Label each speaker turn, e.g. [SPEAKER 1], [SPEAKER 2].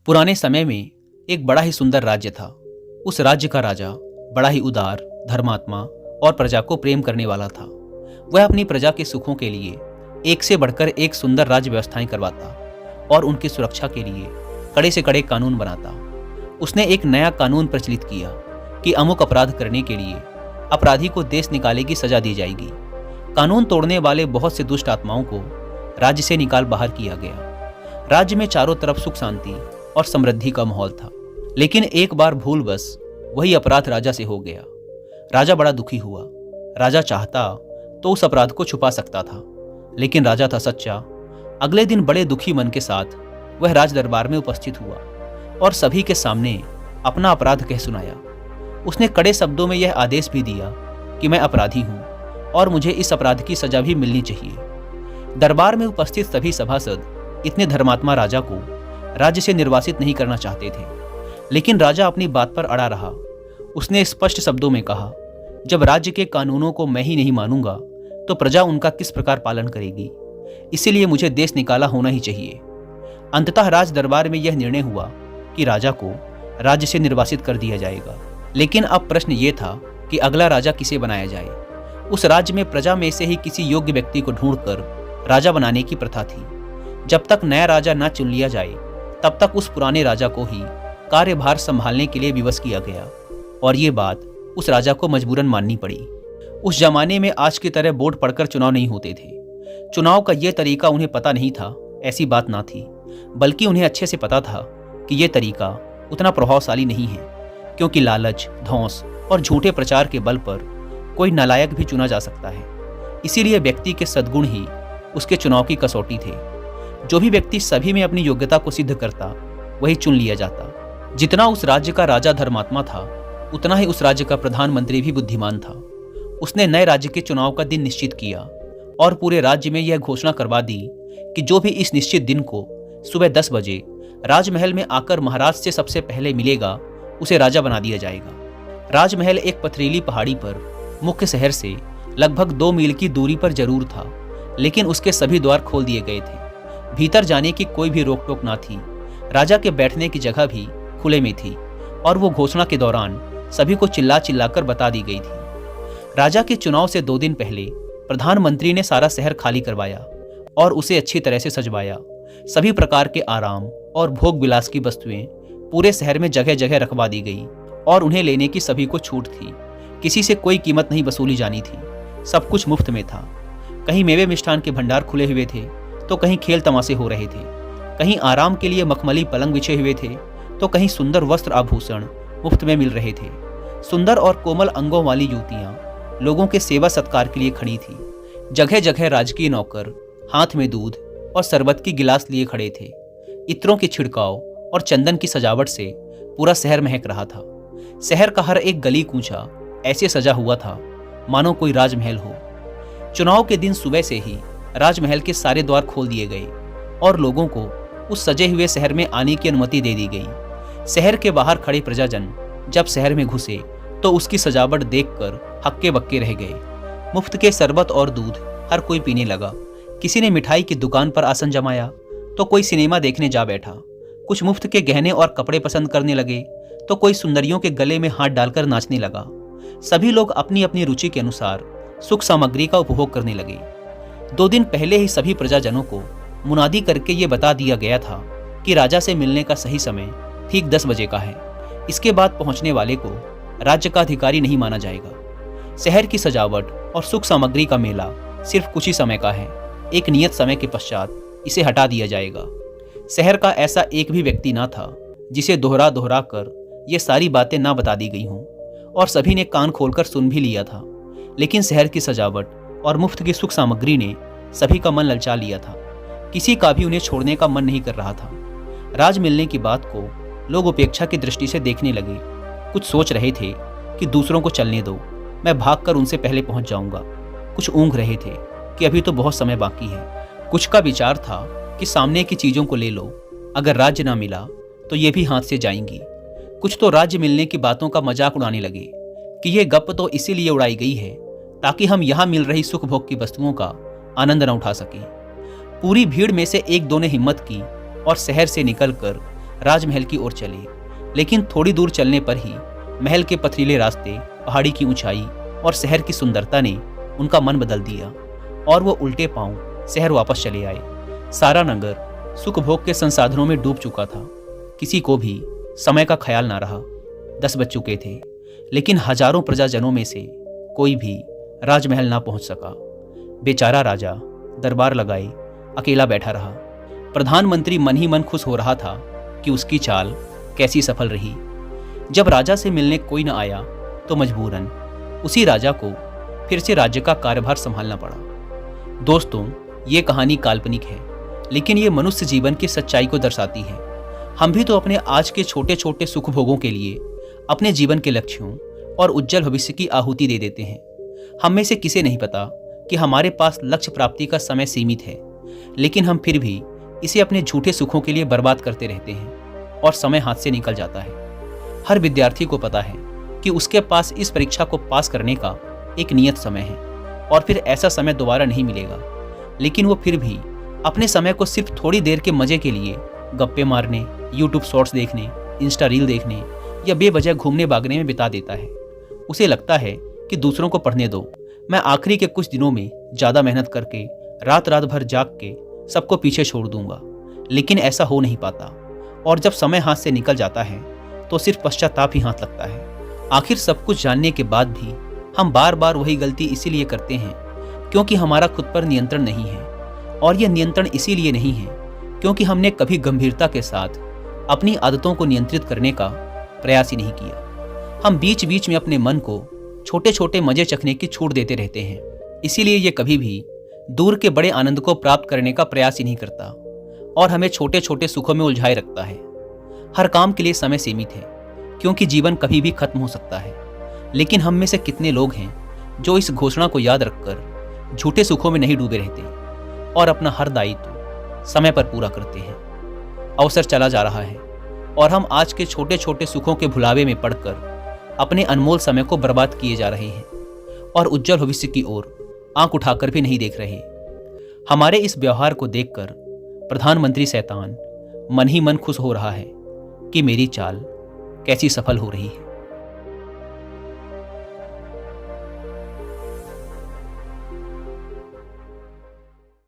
[SPEAKER 1] पुराने समय में एक बड़ा ही सुंदर राज्य था। उस राज्य का राजा बड़ा ही उदार, धर्मात्मा और प्रजा को प्रेम करने वाला था। वह अपनी प्रजा के सुखों के लिए एक से बढ़कर एक सुंदर राज्य व्यवस्थाएं करवाता और उनकी सुरक्षा के लिए कड़े से कड़े कानून बनाता। उसने एक नया कानून प्रचलित किया कि अमुक अपराध करने के लिए अपराधी को देश निकाले की सजा दी जाएगी। कानून तोड़ने वाले बहुत से दुष्ट आत्माओं को राज्य से निकाल बाहर किया गया। राज्य में चारों तरफ सुख शांति और समृद्धि का माहौल था। लेकिन एक बार भूलवश वही अपराध राजा से हो गया। राजा बड़ा दुखी हुआ। राजा चाहता तो उस अपराध को छुपा सकता था, लेकिन राजा था सच्चा। अगले दिन बड़े दुखी मन के साथ वह राज दरबार में उपस्थित हुआ और सभी के सामने अपना अपराध कह सुनाया। उसने कड़े शब्दों में यह आदेश भी दिया कि मैं अपराधी हूं और मुझे इस अपराध की सजा भी मिलनी चाहिए। दरबार में उपस्थित सभी सभासद इतने धर्मात्मा राजा को राज्य से निर्वासित नहीं करना चाहते थे, लेकिन राजा अपनी बात पर अड़ा रहा। उसने स्पष्ट शब्दों में कहा, जब राज्य के कानूनों को मैं ही नहीं मानूंगा तो प्रजा उनका किस प्रकार पालन करेगी। इसीलिए मुझे देश निकाला होना ही चाहिए। अंततः राज दरबार में यह निर्णय हुआ कि राजा को राज्य से निर्वासित कर दिया जाएगा। लेकिन अब प्रश्न ये था कि अगला राजा किसे बनाया जाए। उस राज्य में प्रजा में से ही किसी योग्य व्यक्ति को ढूंढकर राजा बनाने की प्रथा थी। जब तक नया राजा न चुन लिया जाए तब तक उस पुराने राजा को ही कार्यभार संभालने के लिए विवश किया गया और ये बात उस राजा को मजबूरन माननी पड़ी। उस जमाने में आज की तरह वोट पढ़कर चुनाव नहीं होते थे। चुनाव का यह तरीका उन्हें पता नहीं था, ऐसी बात ना थी, बल्कि उन्हें अच्छे से पता था कि यह तरीका उतना प्रभावशाली नहीं है, क्योंकि लालच, धौंस और झूठे प्रचार के बल पर कोई नालायक भी चुना जा सकता है। इसीलिए व्यक्ति के सद्गुण ही उसके चुनाव की कसौटी थे। जो भी व्यक्ति सभी में अपनी योग्यता को सिद्ध करता वही चुन लिया जाता। जितना उस राज्य का राजा धर्मात्मा था, उतना ही उस राज्य का प्रधानमंत्री भी बुद्धिमान था। उसने नए राज्य के चुनाव का दिन निश्चित किया और पूरे राज्य में यह घोषणा करवा दी कि जो भी इस निश्चित दिन को सुबह 10 बजे राजमहल में आकर महाराज से सबसे पहले मिलेगा, उसे राजा बना दिया जाएगा। राजमहल एक पथरीली पहाड़ी पर मुख्य शहर से लगभग 2 मील की दूरी पर जरूर था, लेकिन उसके सभी द्वार खोल दिए गए थे। भीतर जाने की कोई भी रोक टोक ना थी। राजा के बैठने की जगह भी खुले में थी और वो घोषणा के दौरान सभी को चिल्ला चिल्लाकर बता दी गई थी। राजा के चुनाव से 2 दिन पहले प्रधानमंत्री ने सारा शहर खाली करवाया और उसे अच्छी तरह से सजवाया। सभी प्रकार के आराम और भोग विलास की वस्तुएं पूरे शहर में जगह जगह रखवा दी गई और उन्हें लेने की सभी को छूट थी। किसी से कोई कीमत नहीं वसूली जानी थी। सब कुछ मुफ्त में था। कहीं मेवे मिष्ठान के भंडार खुले हुए थे तो कहीं खेल तमाशे हो रहे थे। कहीं आराम के लिए मखमली पलंग बिछे हुए थे तो कहीं सुंदर वस्त्र आभूषण मुफ्त में मिल रहे थे। सुंदर और कोमल अंगों वाली युवतियां लोगों के सेवा सत्कार के लिए खड़ी थी। जगह जगह राजकीय नौकर हाथ में दूध और शरबत की गिलास लिए खड़े थे। इत्रों के छिड़काव और चंदन की सजावट से पूरा शहर महक रहा था। शहर का हर एक गली कूचा ऐसे सजा हुआ था मानो कोई राजमहल हो। चुनाव के दिन सुबह से ही राजमहल के सारे द्वार खोल दिए गए और लोगों को उस सजे हुए शहर में आने की अनुमति दे दी गई। शहर के बाहर खड़े प्रजाजन जब शहर में घुसे तो उसकी सजावट देखकर हक्के बक्के रह गए। मुफ्त के शरबत और दूध हर कोई पीने लगा। किसी ने मिठाई की दुकान पर आसन जमाया तो कोई सिनेमा देखने जा बैठा। कुछ मुफ्त के गहने और कपड़े पसंद करने लगे तो कोई सुंदरियों के गले में हाथ डालकर नाचने लगा। सभी लोग अपनी अपनी रुचि के अनुसार सुख सामग्री का उपभोग करने लगे। 2 दिन पहले ही सभी प्रजाजनों को मुनादी करके ये बता दिया गया था कि राजा से मिलने का सही समय ठीक 10 बजे का है। इसके बाद पहुंचने वाले को राज्य का अधिकारी नहीं माना जाएगा। शहर की सजावट और सुख सामग्री का मेला सिर्फ कुछ ही समय का है। एक नियत समय के पश्चात इसे हटा दिया जाएगा। शहर का ऐसा एक भी व्यक्ति ना था जिसे दोहरा दोहरा कर ये सारी बातें ना बता दी गई हों, और सभी ने कान खोलकर सुन भी लिया था। लेकिन शहर की सजावट और मुफ्त की सुख सामग्री ने सभी का मन ललचा लिया था। किसी का भी उन्हें छोड़ने का मन नहीं कर रहा था। राज मिलने की बात को लोग उपेक्षा की दृष्टि से देखने लगे। कुछ सोच रहे थे कि दूसरों को चलने दो, मैं भागकर उनसे पहले पहुंच जाऊंगा। कुछ ऊँघ रहे थे कि अभी तो बहुत समय बाकी है। कुछ का विचार था कि सामने की चीज़ों को ले लो, अगर राज्य ना मिला तो ये भी हाथ से जाएंगी। कुछ तो राज्य मिलने की बातों का मजाक उड़ाने लगे कि ये गप तो इसीलिए उड़ाई गई है ताकि हम यहाँ मिल रही सुख भोग की वस्तुओं का आनंद न उठा सकें। पूरी भीड़ में से एक दो ने हिम्मत की और शहर से निकलकर राजमहल की ओर चले, लेकिन थोड़ी दूर चलने पर ही महल के पथरीले रास्ते, पहाड़ी की ऊंचाई और शहर की सुंदरता ने उनका मन बदल दिया और वो उल्टे पांव शहर वापस चले आए। सारा नगर सुख भोग के संसाधनों में डूब चुका था। किसी को भी समय का ख्याल ना रहा। 10 बज चुके थे, लेकिन हजारों प्रजाजनों में से कोई भी राजमहल ना पहुंच सका। बेचारा राजा दरबार लगाए अकेला बैठा रहा। प्रधानमंत्री मन ही मन खुश हो रहा था कि उसकी चाल कैसी सफल रही। जब राजा से मिलने कोई न आया तो मजबूरन उसी राजा को फिर से राज्य का कार्यभार संभालना पड़ा। दोस्तों, ये कहानी काल्पनिक है, लेकिन ये मनुष्य जीवन की सच्चाई को दर्शाती है। हम भी तो अपने आज के छोटे छोटे सुख भोगों के लिए अपने जीवन के लक्ष्यों और उज्जवल भविष्य की आहुति दे देते हैं। हम में से किसे नहीं पता कि हमारे पास लक्ष्य प्राप्ति का समय सीमित है, लेकिन हम फिर भी इसे अपने झूठे सुखों के लिए बर्बाद करते रहते हैं और समय हाथ से निकल जाता है। हर विद्यार्थी को पता है कि उसके पास इस परीक्षा को पास करने का एक नियत समय है और फिर ऐसा समय दोबारा नहीं मिलेगा, लेकिन वो फिर भी अपने समय को सिर्फ थोड़ी देर के मजे के लिए गप्पे मारने, यूट्यूब शॉर्ट्स देखने, इंस्टा रील देखने या बेवजह घूमने भागने में बिता देता है। उसे लगता है कि दूसरों को पढ़ने दो, मैं आखिरी के कुछ दिनों में ज़्यादा मेहनत करके रात रात भर जाग के सबको पीछे छोड़ दूंगा। लेकिन ऐसा हो नहीं पाता और जब समय हाथ से निकल जाता है तो सिर्फ पश्चाताप ही हाथ लगता है। आखिर सब कुछ जानने के बाद भी हम बार बार वही गलती इसीलिए करते हैं क्योंकि हमारा खुद पर नियंत्रण नहीं है, और यह नियंत्रण इसीलिए नहीं है क्योंकि हमने कभी गंभीरता के साथ अपनी आदतों को नियंत्रित करने का प्रयास ही नहीं किया। हम बीच बीच में अपने मन को छोटे छोटे मजे चखने की छूट देते रहते हैं, इसीलिए ये कभी भी दूर के बड़े आनंद को प्राप्त करने का प्रयास ही नहीं करता और हमें छोटे छोटे सुखों में उलझाए रखता है। हर काम के लिए समय सीमित है क्योंकि जीवन कभी भी खत्म हो सकता है, लेकिन हम में से कितने लोग हैं जो इस घोषणा को याद रखकर झूठे सुखों में नहीं डूबे रहते और अपना हर दायित्व समय पर पूरा करते हैं। अवसर चला जा रहा है और हम आज के छोटे छोटे सुखों के भुलावे में पड़कर अपने अनमोल समय को बर्बाद किए जा रहे हैं और उज्जवल भविष्य की ओर आंख उठाकर भी नहीं देख रहे। हमारे इस व्यवहार को देखकर प्रधानमंत्री शैतान मन ही मन खुश हो रहा है कि मेरी चाल कैसी सफल हो रही है।